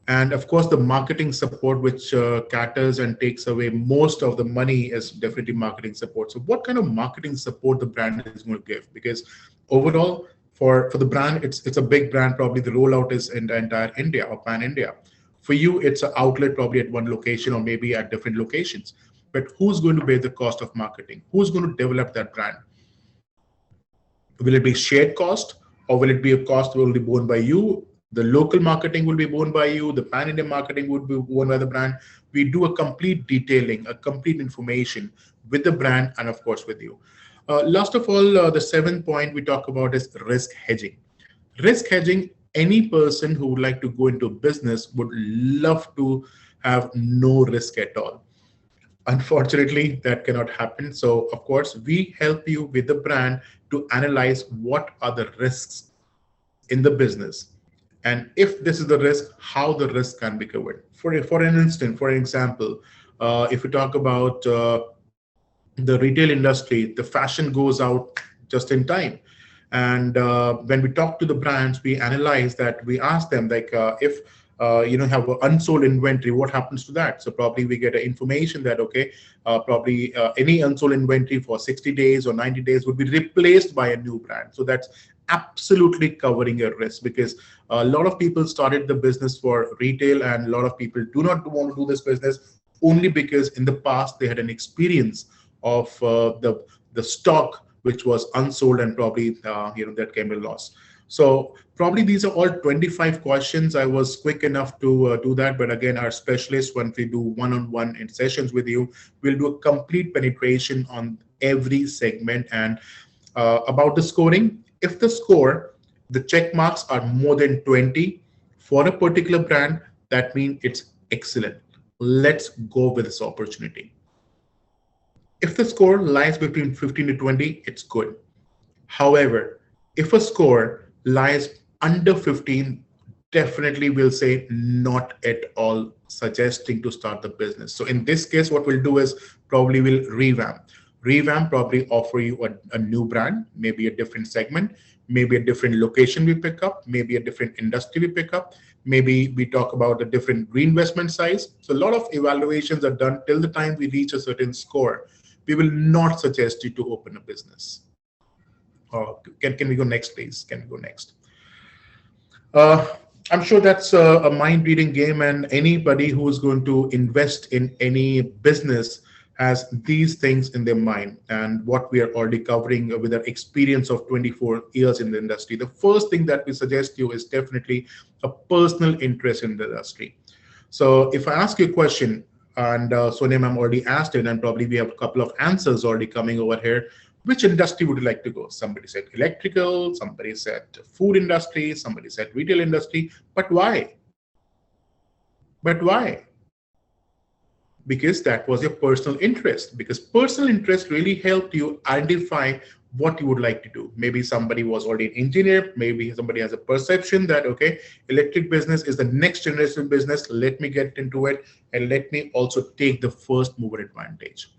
Speaker 3: And of course, the marketing support, which caters and takes away most of the money, is definitely marketing support. So what kind of marketing support the brand is going to give? Because overall, for the brand, it's a big brand. Probably the rollout is in the entire India or pan India. For you, it's an outlet probably at one location or maybe at different locations. But who's going to bear the cost of marketing? Who's going to develop that brand? Will it be shared cost, or will it be a cost will be borne by you? The local marketing will be borne by you. The pan-India marketing would be borne by the brand. We do a complete detailing, a complete information with the brand, and of course with you. Last of all, the seventh point we talk about is risk hedging. Risk hedging, any person who would like to go into business would love to have no risk at all. Unfortunately, that cannot happen. So of course, we help you with the brand to analyze what are the risks in the business. And if this is the risk, how the risk can be covered. For an example, if we talk about the retail industry, the fashion goes out just in time. And when we talk to the brands, we analyze that. We ask them, like, if have an unsold inventory, what happens to that? So probably we get information that, okay, probably any unsold inventory for 60 days or 90 days would be replaced by a new brand. So that's absolutely covering your risk, because a lot of people started the business for retail, and a lot of people do not want to do this business only because in the past they had an experience of the stock which was unsold, and probably that came a loss. So probably these are all 25 questions. I was quick enough to do that, but again, our specialists, once we do one-on-one in sessions with you, we'll do a complete penetration on every segment. And about the scoring, if the check marks are more than 20 for a particular brand, that means it's excellent. Let's go with this opportunity. If the score lies between 15 to 20, it's good. However, if a score lies under 15, definitely we'll say not at all suggesting to start the business. So in this case, what we'll do is probably we'll revamp, probably offer you a new brand, maybe a different segment, maybe a different location we pick up, maybe a different industry we pick up, maybe we talk about a different reinvestment size. So a lot of evaluations are done till the time we reach a certain score. We will not suggest you to open a business. Can we go next, please? Can we go next? I'm sure that's a mind reading game, and anybody who is going to invest in any business has these things in their mind. And what we are already covering with our experience of 24 years in the industry, the first thing that we suggest you is definitely a personal interest in the industry. So if I ask you a question, and Sonia ma'am already asked it, and probably we have a couple of answers already coming over here. Which industry would you like to go? Somebody said electrical, somebody said food industry, somebody said retail industry. But why? But why? Because that was your personal interest. Because personal interest really helped you identify what you would like to do. Maybe somebody was already an engineer. Maybe somebody has a perception that, okay, electric business is the next generation business. Let me get into it, and let me also take the first mover advantage.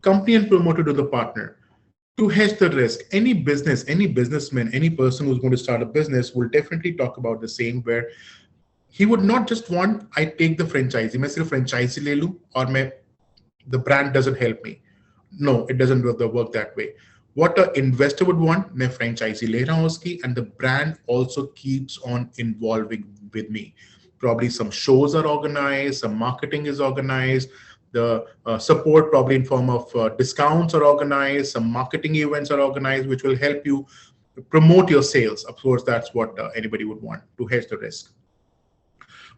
Speaker 3: Company and promoter to the partner. To hedge the risk, any business, any businessman, any person who's going to start a business will definitely talk about the same, where he would not just want, I take the franchisee, मैं सिर्फ franchisee ले लूं और the brand doesn't help me. No, it doesn't work that way. What an investor would want, मैं franchisee ले रहा हूं उसकी, and the brand also keeps on involving with me. Probably some shows are organized, some marketing is organized, the support probably in form of discounts are organized, some marketing events are organized, which will help you promote your sales. Of course, that's what anybody would want to hedge the risk.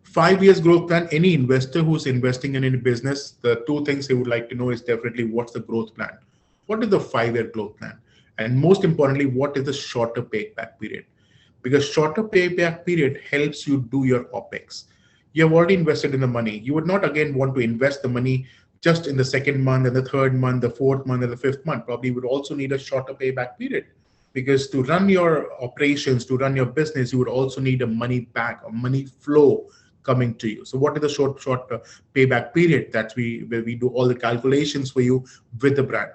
Speaker 3: 5 years growth plan. Any investor who's investing in any business, the two things they would like to know is definitely what's the growth plan? What is the 5-year growth plan? And most importantly, what is the shorter payback period? Because shorter payback period helps you do your OPEX. You have already invested in the money. You would not again want to invest the money just in the second month and the third month, the fourth month and the fifth month. Probably would also need a shorter payback period, because to run your operations, to run your business, you would also need a money back, a money flow coming to you. So what is the short payback period? That's where we do all the calculations for you with the brand.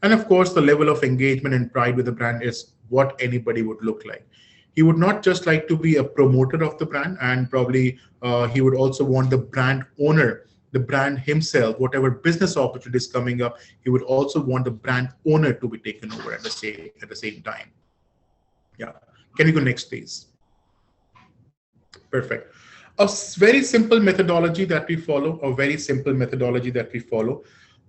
Speaker 3: And of course, the level of engagement and pride with the brand is what anybody would look like. He would not just like to be a promoter of the brand, and probably he would also want the brand owner, the brand himself, whatever business opportunity is coming up, he would also want the brand owner to be taken over at the same time. Yeah. Can we go next, please? Perfect. A very simple methodology that we follow,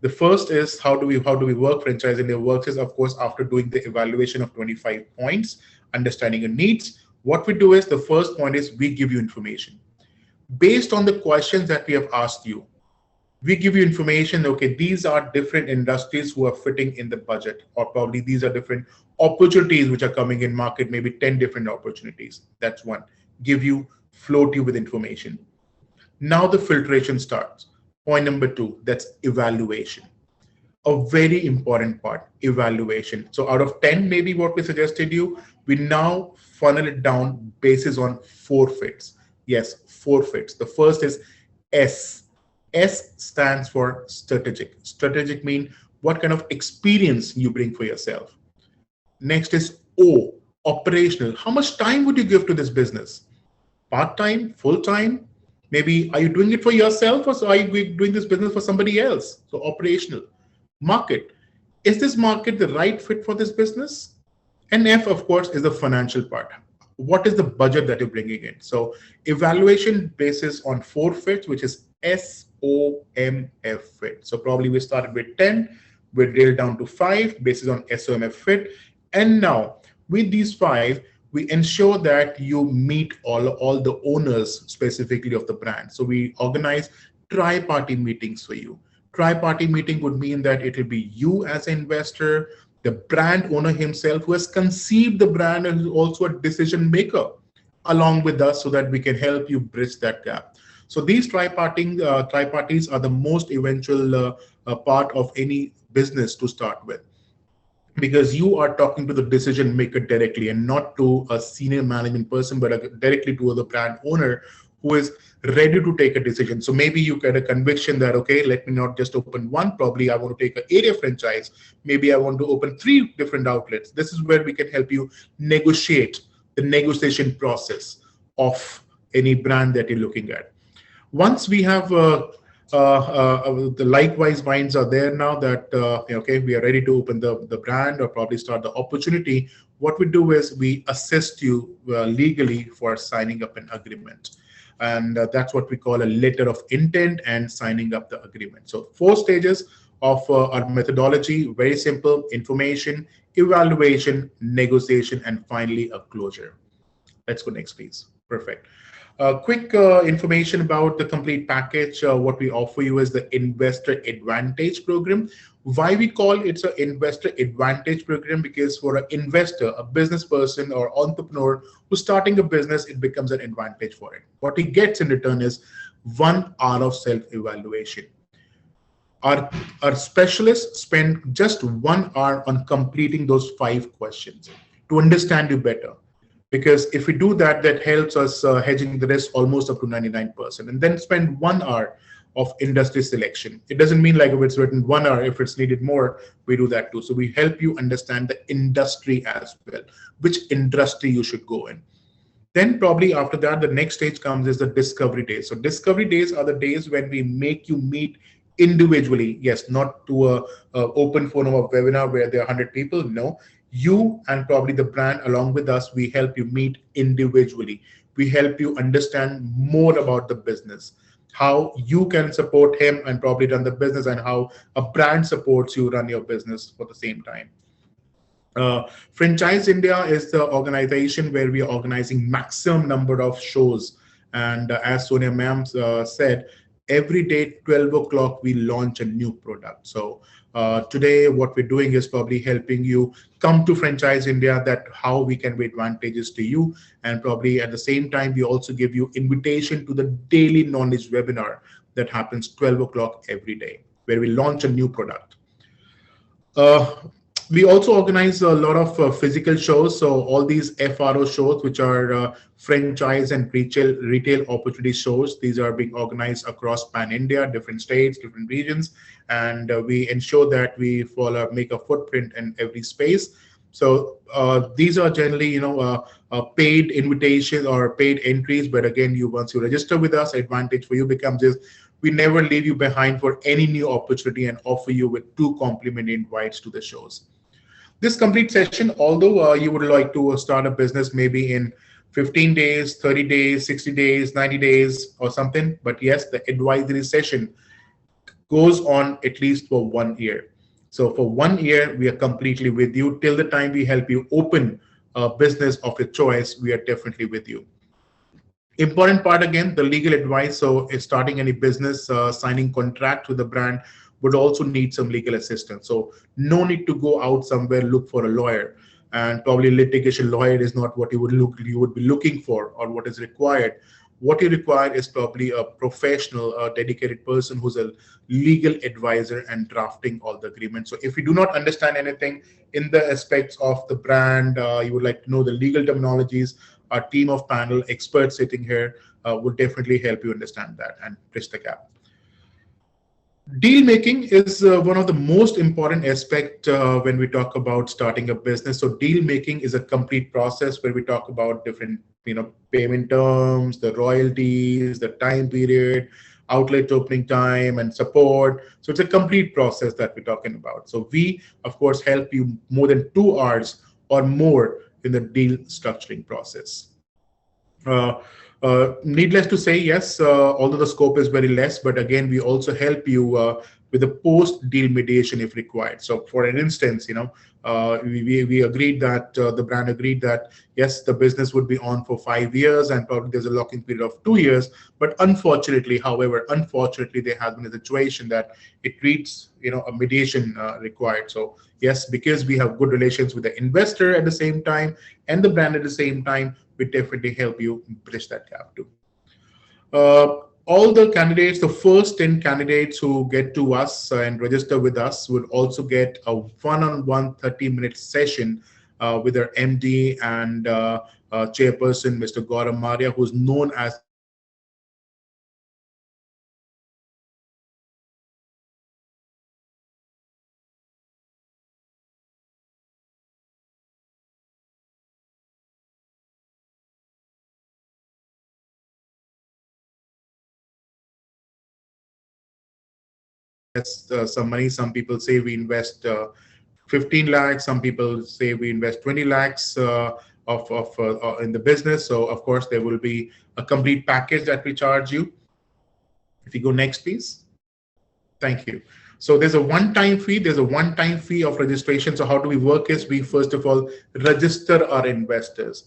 Speaker 3: The first is how do we work franchising? It works is, of course, after doing the evaluation of 25 points, understanding your needs. What we do is, the first point is we give you information. Based on the questions that we have asked you, we give you information. Okay, these are different industries who are fitting in the budget, or probably these are different opportunities which are coming in market, maybe 10 different opportunities. That's one. Float you with information. Now the filtration starts. Point number 2, that's evaluation. A very important part, evaluation. So out of 10, maybe what we suggested you, we now funnel it down basis on 4 fits. Yes, 4 fits. The first is S. S stands for strategic. Strategic means what kind of experience you bring for yourself. Next is O, operational. How much time would you give to this business? Part-time, full-time? Maybe are you doing it for yourself, or are you doing this business for somebody else? So operational. Market. Is this market the right fit for this business? And F, of course, is the financial part. What is the budget that you're bringing in? So evaluation basis on 4 fits, which is SOMF fit. So probably we started with 10, we drill down to 5 basis on SOMF fit. And now with these 5, we ensure that you meet all the owners specifically of the brand. So we organize tri-party meetings for you. Tri-party meeting would mean that it will be you as an investor, the brand owner himself who has conceived the brand and is also a decision maker along with us, so that we can help you bridge that gap. So these tri-parties are the most eventual part of any business to start with, because you are talking to the decision maker directly and not to a senior management person, but directly to the brand owner who is ready to take a decision. So maybe you get a conviction that, okay, let me not just open one, probably I want to take an area franchise. Maybe I want to open 3 different outlets. This is where we can help you negotiate the negotiation process of any brand that you're looking at. Once we have the likewise minds are there now that okay, we are ready to open the brand or probably start the opportunity. What we do is we assist you legally for signing up an agreement, and that's what we call a letter of intent and signing up the agreement. So 4 stages of our methodology: very simple: information, evaluation, negotiation, and finally a closure. Let's go next, please. Perfect. Quick information about the complete package. What we offer you is the Investor Advantage program. Why we call it an Investor Advantage program? Because for an investor, a business person or entrepreneur who's starting a business, it becomes an advantage for it. What he gets in return is 1 hour of self-evaluation. Our, our specialists spend just 1 hour on completing those 5 questions to understand you better. Because if we do that, that helps us hedging the risk almost up to 99%. And then spend 1 hour of industry selection. It doesn't mean like if it's written 1 hour, if it's needed more, we do that too. So we help you understand the industry as well, which industry you should go in. Then probably after that, the next stage comes is the discovery days. So discovery days are the days when we make you meet individually. Yes, not to a open forum of webinar where there are 100 people. No, you and probably the brand along with us, we help you meet individually. We help you understand more about the business, how you can support him and probably run the business, and how a brand supports you run your business for the same time. Franchise India is the organization where we are organizing maximum number of shows. And as Sonia ma'am said, every day 12 o'clock we launch a new product. So today what we're doing is probably helping you come to Franchise India, that how we can be advantages to you. And probably at the same time, we also give you invitation to the daily knowledge webinar that happens 12 o'clock every day, where we launch a new product. We also organize a lot of physical shows. So all these FRO shows, which are franchise and retail opportunity shows, these are being organized across Pan India, different states, different regions, and we ensure that we make a footprint in every space. So these are generally, paid invitations or paid entries. But again, once you register with us, advantage for you becomes is we never leave you behind for any new opportunity and offer you with 2 complimentary invites to the shows. This complete session, although you would like to start a business maybe in 15 days, 30 days, 60 days, 90 days or something, but yes, the advisory session goes on at least for 1 year. So for 1 year, we are completely with you till the time we help you open a business of your choice. We are definitely with you. Important part again, the legal advice. So if starting any business, signing contract with the brand would also need some legal assistance. So no need to go out somewhere, look for a lawyer. And probably litigation lawyer is not what you would be looking for or what is required. What you require is probably a professional, a dedicated person who's a legal advisor and drafting all the agreements. So if you do not understand anything in the aspects of the brand, you would like to know the legal terminologies, our team of panel experts sitting here will definitely help you understand that and bridge the gap. Deal making is one of the most important aspects when we talk about starting a business. So deal making is a complete process where we talk about different, payment terms, the royalties, the time period, outlet opening time, and support. So it's a complete process that we're talking about. So we, of course, help you more than 2 hours or more in the deal structuring process. Needless to say, yes, although the scope is very less, but again, we also help you with the post-deal mediation if required. So for an instance, we agreed that the brand agreed that, yes, the business would be on for 5 years and probably there's a locking period of 2 years. But unfortunately, there has been a situation that it reads, a mediation required. So yes, because we have good relations with the investor at the same time and the brand at the same time, we definitely help you bridge that gap too. All the candidates, the first 10 candidates who get to us and register with us would also get a one-on-one 30-minute session with our MD and chairperson, Mr. Gaurav Maria, who's known as some money. Some people say we invest 15 lakhs. Some people say we invest 20 lakhs in the business. So of course, there will be a complete package that we charge you. If you go next, please. Thank you. So there's a one-time fee. There's a one-time fee of registration. So how do we work is we first of all register our investors.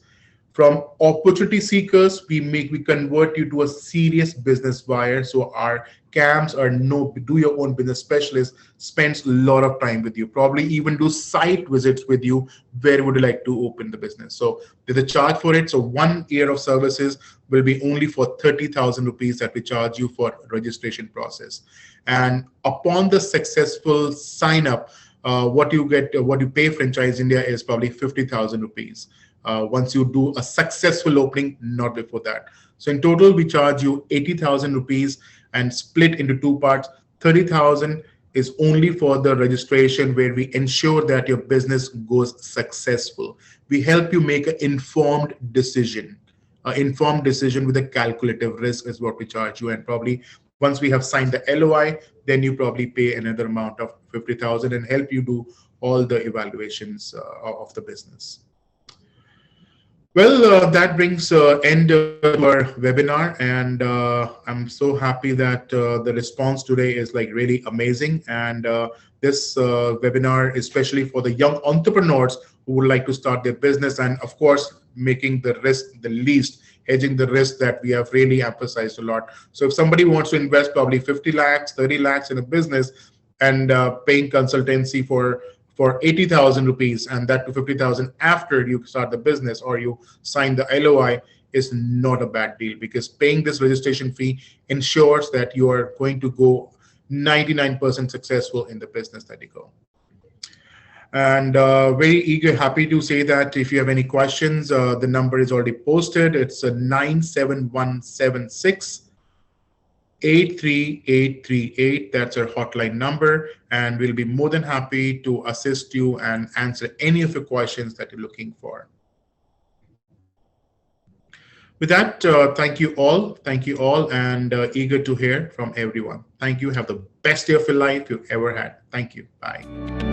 Speaker 3: From opportunity seekers, we convert you to a serious business buyer. So our CAMs or do your own business specialist spends a lot of time with you, probably even do site visits with you. Where would you like to open the business? So there's a charge for it. So 1 year of services will be only for 30,000 rupees that we charge you for registration process. And upon the successful sign up, what you pay Franchise India is probably 50,000 rupees. Once you do a successful opening, not before that. So in total, we charge you 80,000 rupees and split into two parts. 30,000 is only for the registration where we ensure that your business goes successful. We help you make an informed decision. Informed decision with a calculative risk is what we charge you. And probably once we have signed the LOI, then you probably pay another amount of 50,000 and help you do all the evaluations of the business. Well, that brings end to our webinar, and I'm so happy that the response today is like really amazing. And this webinar, especially for the young entrepreneurs who would like to start their business, and of course, making the risk the least, hedging the risk that we have really emphasized a lot. So if somebody wants to invest probably 50 lakhs, 30 lakhs in a business and paying consultancy for 80,000 rupees and that to 50,000 after you start the business or you sign the LOI is not a bad deal, because paying this registration fee ensures that you are going to go 99% successful in the business that you go. And very eager, happy to say that if you have any questions, the number is already posted. It's 97176 83838. That's our hotline number, and we'll be more than happy to assist you and answer any of your questions that you're looking for. With that, thank you all, and eager to hear from everyone. Thank you. Have the best day of your life you've ever had. Thank you. Bye.